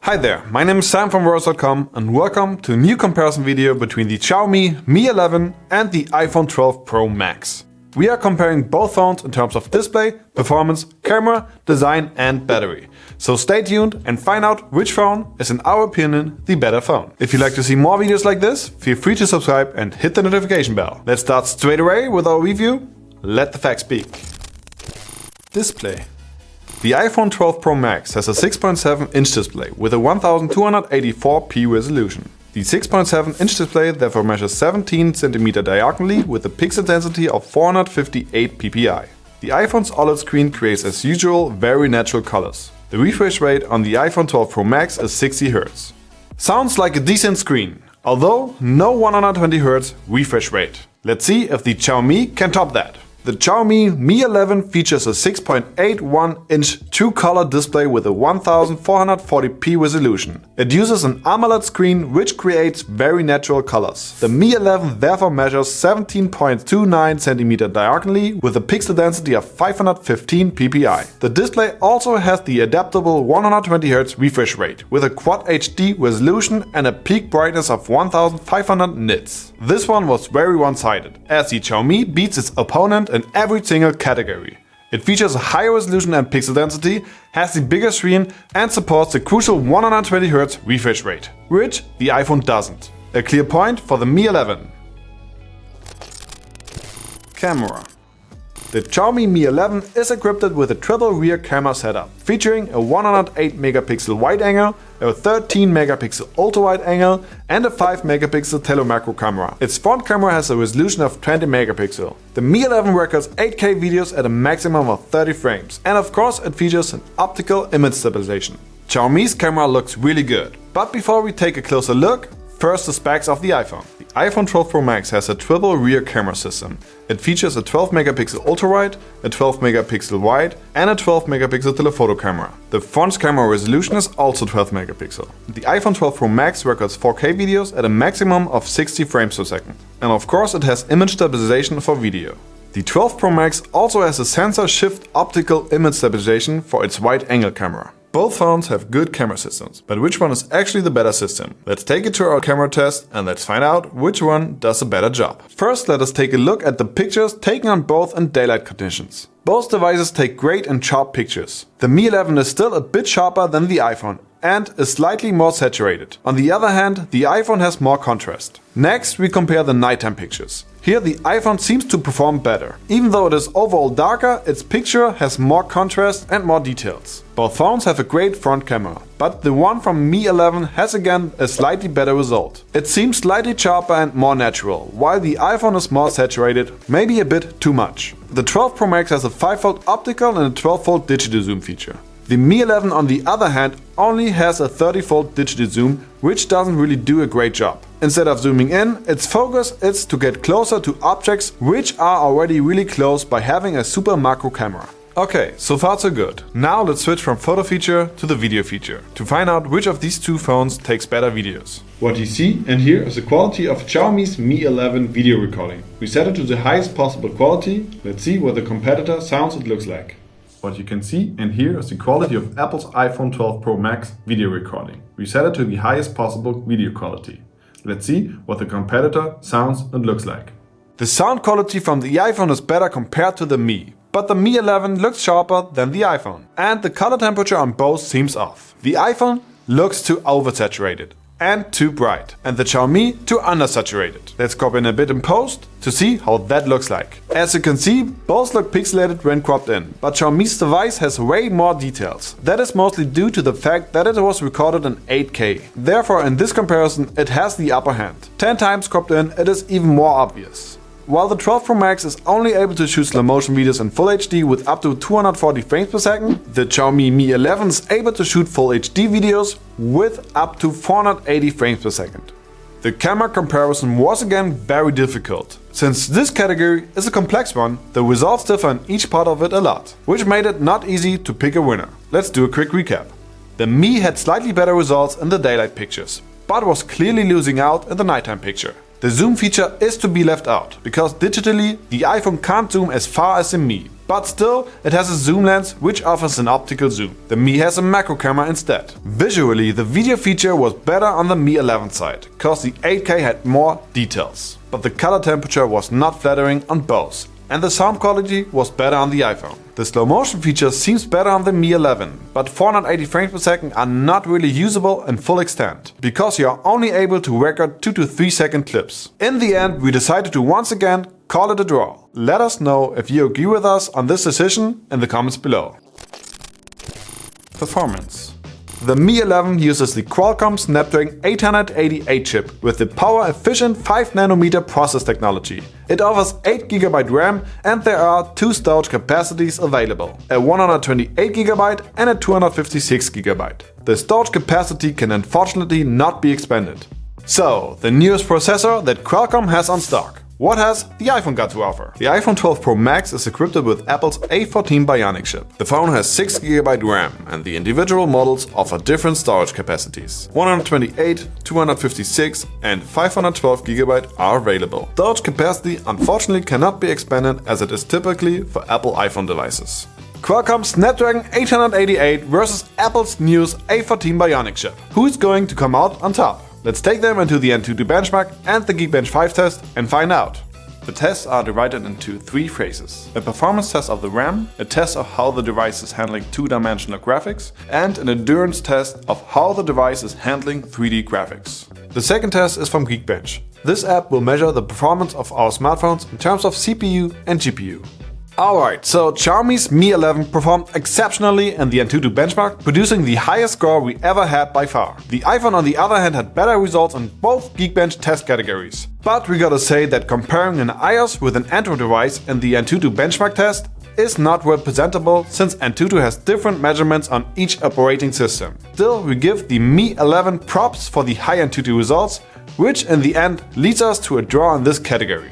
Hi there, my name is Sam from Words.com and welcome to a new comparison video between the Xiaomi Mi 11 and the iPhone 12 Pro Max. We are comparing both phones in terms of display, performance, camera, design and battery. So stay tuned and find out which phone is in our opinion the better phone. If you'd like to see more videos like this, feel free to subscribe and hit the notification bell. Let's start straight away with our review. Let the facts speak. Display. The iPhone 12 Pro Max has a 6.7-inch display with a 1284p resolution. The 6.7-inch display therefore measures 17 cm diagonally with a pixel density of 458 ppi. The iPhone's OLED screen creates as usual very natural colors. The refresh rate on the iPhone 12 Pro Max is 60 Hz. Sounds like a decent screen, although no 120 Hz refresh rate. Let's see if the Xiaomi can top that. The Xiaomi Mi 11 features a 6.81-inch true-color display with a 1440p resolution. It uses an AMOLED screen which creates very natural colors. The Mi 11 therefore measures 17.29 cm diagonally with a pixel density of 515 ppi. The display also has the adaptable 120Hz refresh rate with a Quad HD resolution and a peak brightness of 1500 nits. This one was very one-sided, as the Xiaomi beats its opponent in every single category. It features a higher resolution and pixel density, has the bigger screen and supports the crucial 120Hz refresh rate, which the iPhone doesn't. A clear point for the Mi 11. Camera. The Xiaomi Mi 11 is equipped with a triple rear camera setup, featuring a 108 megapixel wide angle, a 13 megapixel ultra wide angle and a 5 megapixel telemacro camera. Its front camera has a resolution of 20 megapixel. The Mi 11 records 8K videos at a maximum of 30 frames, and of course it features an optical image stabilization. Xiaomi's camera looks really good. But before we take a closer look, first the specs of the iPhone. The iPhone 12 Pro Max has a triple rear camera system. It features a 12 megapixel ultra-wide, a 12 megapixel wide and a 12 megapixel telephoto camera. The front's camera resolution is also 12 megapixel. The iPhone 12 Pro Max records 4K videos at a maximum of 60 frames per second. And of course it has image stabilization for video. The 12 Pro Max also has a sensor shift optical image stabilization for its wide-angle camera. Both phones have good camera systems, but which one is actually the better system? Let's take it to our camera test and let's find out which one does a better job. First, let us take a look at the pictures taken on both in daylight conditions. Both devices take great and sharp pictures. The Mi 11 is still a bit sharper than the iPhone and is slightly more saturated. On the other hand, the iPhone has more contrast. Next, we compare the nighttime pictures. Here the iPhone seems to perform better. Even though it is overall darker, its picture has more contrast and more details. Both phones have a great front camera, but the one from Mi 11 has again a slightly better result. It seems slightly sharper and more natural, while the iPhone is more saturated, maybe a bit too much. The 12 Pro Max has a 5-fold optical and a 12-fold digital zoom feature. The Mi 11 on the other hand only has a 30-fold digital zoom, which doesn't really do a great job. Instead of zooming in, its focus is to get closer to objects which are already really close by having a super macro camera. Okay, so far so good. Now let's switch from photo feature to the video feature to find out which of these two phones takes better videos. What you see and hear is the quality of Xiaomi's Mi 11 video recording. We set it to the highest possible quality. Let's see what the competitor sounds and looks like. What you can see and hear is the quality of Apple's iPhone 12 Pro Max video recording. We set it to the highest possible video quality. Let's see what the competitor sounds and looks like. The sound quality from the iPhone is better compared to the Mi, but the Mi 11 looks sharper than the iPhone. And the color temperature on both seems off. The iPhone looks too oversaturated and too bright, and the Xiaomi too undersaturated. Let's crop in a bit in post to see how that looks like. As you can see, both look pixelated when cropped in, but Xiaomi's device has way more details. That is mostly due to the fact that it was recorded in 8K. Therefore, in this comparison, it has the upper hand. 10 times cropped in, it is even more obvious. While the 12 Pro Max is only able to shoot slow motion videos in Full HD with up to 240 frames per second, the Xiaomi Mi 11 is able to shoot Full HD videos with up to 480 frames per second. The camera comparison was again very difficult. Since this category is a complex one, the results differ in each part of it a lot, which made it not easy to pick a winner. Let's do a quick recap. The Mi had slightly better results in the daylight pictures, but was clearly losing out in the nighttime picture. The zoom feature is to be left out, because digitally the iPhone can't zoom as far as the Mi. But still, it has a zoom lens which offers an optical zoom. The Mi has a macro camera instead. Visually, the video feature was better on the Mi 11 side, cause the 8K had more details. But the color temperature was not flattering on both, and the sound quality was better on the iPhone. The slow motion feature seems better on the Mi 11, but 480 frames per second are not really usable in full extent, because you are only able to record 2 to 3 second clips. In the end, we decided to once again call it a draw. Let us know if you agree with us on this decision in the comments below. Performance. The Mi 11 uses the Qualcomm Snapdragon 888 chip with the power-efficient 5nm process technology. It offers 8GB RAM and there are two storage capacities available, a 128GB and a 256GB. The storage capacity can unfortunately not be expanded. So, the newest processor that Qualcomm has on stock. What has the iPhone got to offer? The iPhone 12 Pro Max is equipped with Apple's A14 Bionic chip. The phone has 6GB RAM and the individual models offer different storage capacities. 128, 256 and 512GB are available. Storage capacity unfortunately cannot be expanded as it is typically for Apple iPhone devices. Qualcomm Snapdragon 888 versus Apple's newest A14 Bionic chip. Who is going to come out on top? Let's take them into the Antutu benchmark and the Geekbench 5 test and find out. The tests are divided into 3 phases. A performance test of the RAM, a test of how the device is handling 2-dimensional graphics, and an endurance test of how the device is handling 3D graphics. The second test is from Geekbench. This app will measure the performance of our smartphones in terms of CPU and GPU. Alright, so Xiaomi's Mi 11 performed exceptionally in the Antutu benchmark, producing the highest score we ever had by far. The iPhone on the other hand had better results in both Geekbench test categories. But we gotta say that comparing an iOS with an Android device in the Antutu benchmark test is not well presentable, since Antutu has different measurements on each operating system. Still, we give the Mi 11 props for the high Antutu results, which in the end leads us to a draw in this category.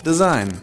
Design.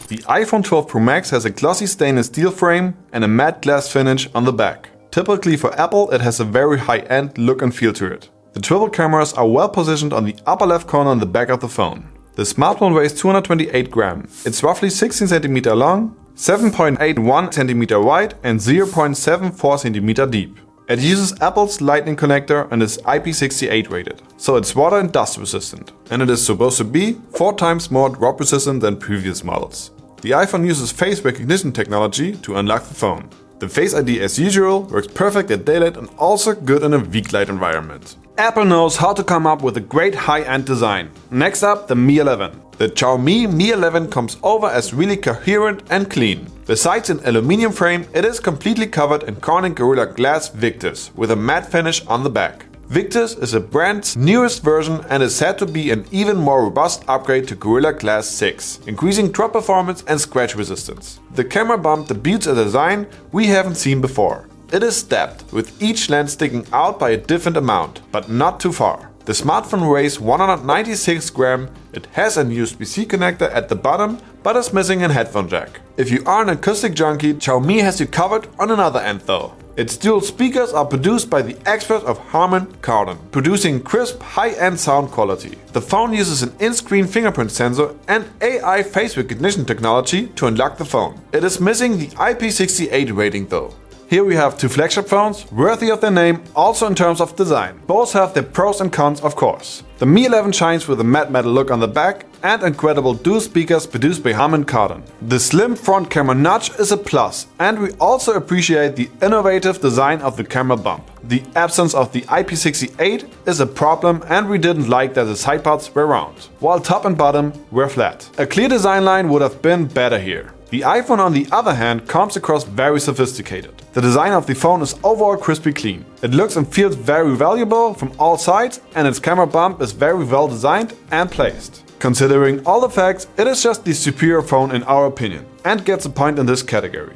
The iPhone 12 Pro Max has a glossy stainless steel frame and a matte glass finish on the back. Typically for Apple, it has a very high-end look and feel to it. The triple cameras are well positioned on the upper left corner on the back of the phone. The smartphone weighs 228 grams. It's roughly 16 cm long, 7.81 cm wide and 0.74 cm deep. It uses Apple's Lightning connector and is IP68 rated, so it's water and dust resistant. And it is supposed to be 4 times more drop resistant than previous models. The iPhone uses face recognition technology to unlock the phone. The Face ID as usual works perfect at daylight and also good in a weak light environment. Apple knows how to come up with a great high-end design. Next up, the Mi 11. The Xiaomi Mi 11 comes over as really coherent and clean. Besides an aluminum frame, it is completely covered in Corning Gorilla Glass Victus with a matte finish on the back. Victus is the brand's newest version and is said to be an even more robust upgrade to Gorilla Glass 6, increasing drop performance and scratch resistance. The camera bump debuts a design we haven't seen before. It is stepped, with each lens sticking out by a different amount, but not too far. The smartphone weighs 196 grams, it has an USB-C connector at the bottom, but is missing a headphone jack. If you are an acoustic junkie, Xiaomi has you covered on another end though. Its dual speakers are produced by the experts of Harman Kardon, producing crisp, high-end sound quality. The phone uses an in-screen fingerprint sensor and AI face recognition technology to unlock the phone. It is missing the IP68 rating though. Here we have 2 flagship phones, worthy of their name, also in terms of design. Both have their pros and cons, of course. The Mi 11 shines with a matte metal look on the back and incredible dual speakers produced by Harman Kardon. The slim front camera notch is a plus, and we also appreciate the innovative design of the camera bump. The absence of the IP68 is a problem, and we didn't like that the side parts were round, while top and bottom were flat. A clear design line would have been better here. The iPhone on the other hand comes across very sophisticated. The design of the phone is overall crispy clean. It looks and feels very valuable from all sides, and its camera bump is very well designed and placed. Considering all the facts, it is just the superior phone in our opinion, and gets a point in this category.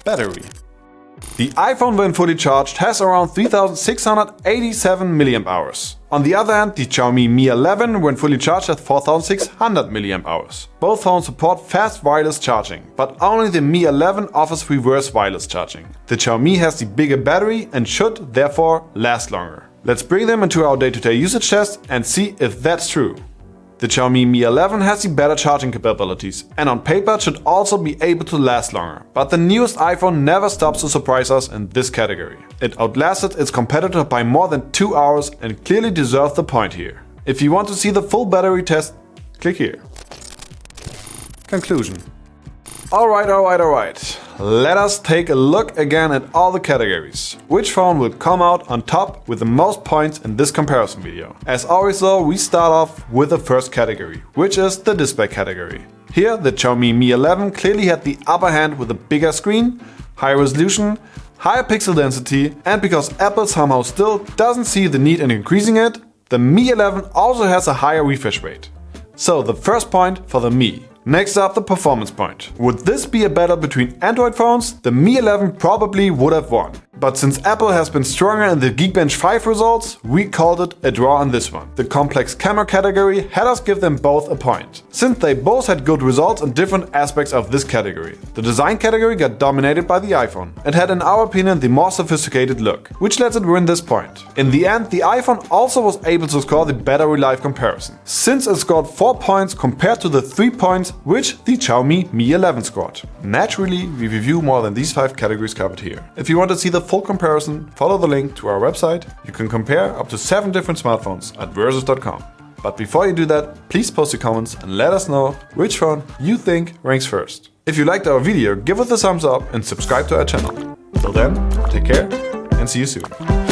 Battery. The iPhone when fully charged has around 3687 mAh. On the other hand, the Xiaomi Mi 11 when fully charged has 4600 mAh. Both phones support fast wireless charging, but only the Mi 11 offers reverse wireless charging. The Xiaomi has the bigger battery and should therefore last longer. Let's bring them into our day-to-day usage test and see if that's true. The Xiaomi Mi 11 has the better charging capabilities and on paper should also be able to last longer, but the newest iPhone never stops to surprise us in this category. It outlasted its competitor by more than 2 hours and clearly deserved the point here. If you want to see the full battery test, click here. Conclusion. Alright. Let us take a look again at all the categories. Which phone will come out on top with the most points in this comparison video? As always though, we start off with the first category, which is the display category. Here, the Xiaomi Mi 11 clearly had the upper hand with a bigger screen, higher resolution, higher pixel density, and because Apple somehow still doesn't see the need in increasing it, the Mi 11 also has a higher refresh rate. So the first point for the Mi. Next up, the performance point. Would this be a battle between Android phones? The Mi 11 probably would have won. But since Apple has been stronger in the Geekbench 5 results, we called it a draw on this one. The complex camera category had us give them both a point, since they both had good results in different aspects of this category. The design category got dominated by the iPhone. It had in our opinion the more sophisticated look, which lets it win this point. In the end, the iPhone also was able to score the battery life comparison, since it scored 4 points compared to the 3 points which the Xiaomi Mi 11 scored. Naturally, we review more than these 5 categories covered here. If you want to see the full comparison, follow the link to our website. You can compare up to 7 different smartphones at versus.com. But before you do that, please post your comments and let us know which phone you think ranks first. If you liked our video, give it a thumbs up and subscribe to our channel. Till then, take care and see you soon.